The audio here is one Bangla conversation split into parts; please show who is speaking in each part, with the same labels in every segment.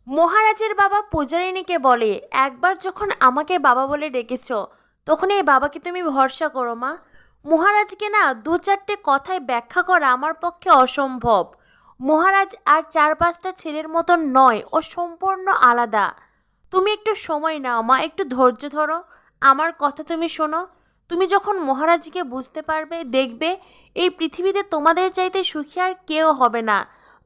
Speaker 1: মহারাজের বাবা পূজারিণীকে বলে, একবার যখন আমাকে বাবা বলে ডেকেছ তখন এই বাবাকে তুমি ভরসা করো মা। মহারাজকে না দু চারটে কথায় ব্যাখ্যা করা আমার পক্ষে অসম্ভব। মহারাজ আর চার পাঁচটা ছেলের মতন নয়, ও সম্পূর্ণ আলাদা। তুমি একটু সময় নাও মা, একটু ধৈর্য ধরো, আমার কথা তুমি শোনো। তুমি যখন মহারাজকে বুঝতে পারবে, দেখবে এই পৃথিবীতে তোমাদের চাইতে সুখী আর কেউ হবে না।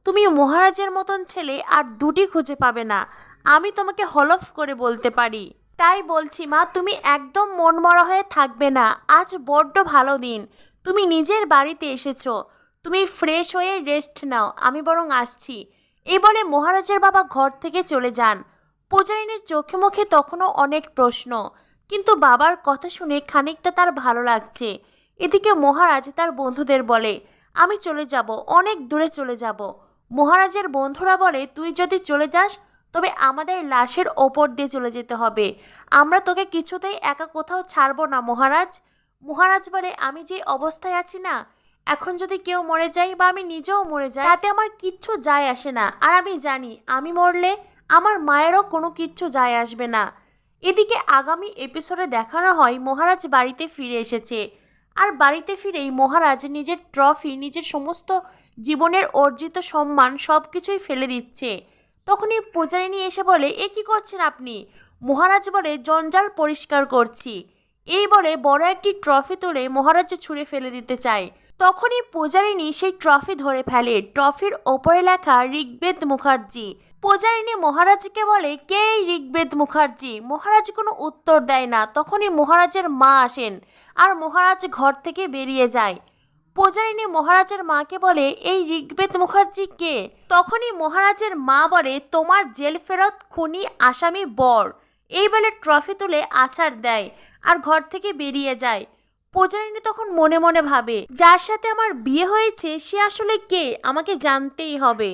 Speaker 1: তুমি মহারাজের মতন ছেলে আর দুটি খুঁজে পাবে না, আমি তোমাকে হলফ করে বলতে পারি। তাই বলছি মা, তুমি একদম মনমরা হয়ে থাকবে না। আজ বড্ড ভালো দিন, তুমি নিজের বাড়িতে এসেছো, তুমি ফ্রেশ হয়ে রেস্ট নাও, আমি বরং আসছি। এই বলে মহারাজের বাবা ঘর থেকে চলে যান। পূজারিনীর চোখে মুখে তখনও অনেক প্রশ্ন, কিন্তু বাবার কথা শুনে খানিকটা তার ভালো লাগছে। এদিকে মহারাজ তার বন্ধুদের বলে, আমি চলে যাব, অনেক দূরে চলে যাব। মহারাজের বন্ধুরা বলে, তুই যদি চলে যাস তবে আমাদের লাশের ওপর দিয়ে চলে যেতে হবে, আমরা তোকে কিছুতেই একা কোথাও ছাড়বো না মহারাজ। মহারাজ বলে, আমি যে অবস্থায় আছি না, এখন যদি কেউ মরে যায় বা আমি নিজেও মরে যাই, তাতে আমার কিচ্ছু যায় আসে না। আর আমি জানি আমি মরলে আমার মায়েরও কোনো কিচ্ছু যায় আসবে না। এদিকে আগামী এপিসোডে দেখানো হয় মহারাজ বাড়িতে ফিরে এসেছে। আর বাড়িতে ফিরেই মহারাজ নিজের ট্রফি, নিজের সমস্ত জীবনের অর্জিত সম্মান সব কিছুই ফেলে দিচ্ছে। তখনই পূজারিনী এসে বলে, এ কী করছেন আপনি? মহারাজ বলে, জঞ্জাল পরিষ্কার করছি। এই বলে বড় একটি ট্রফি তুলে মহারাজ ছুঁড়ে ফেলে দিতে চায়। তখনই পূজারিনী সেই ট্রফি ধরে ফেলে। ট্রফির ওপরে লেখা ঋগ্বেদ মুখার্জি। পূজারিনী মহারাজকে বলে, কে এই ঋগ্বেদ মুখার্জি? মহারাজ কোনো উত্তর দেয় না। তখনই মহারাজের মা আসেন আর মহারাজ ঘর থেকে বেরিয়ে যায়। পূজারিনী মহারাজের মাকে বলে, এই ঋগ্বেদ মুখার্জি কে? তখনই মহারাজের মা বলে, তোমার জেল ফেরত খুনি আসামি বর। এই বলে ট্রফি তুলে আছাড় দেয় আর ঘর থেকে বেরিয়ে যায়। পূজারিনী তখন মনে মনে ভাবে, যার সাথে আমার বিয়ে হয়েছে সে আসলে কে, আমাকে জানতেই হবে।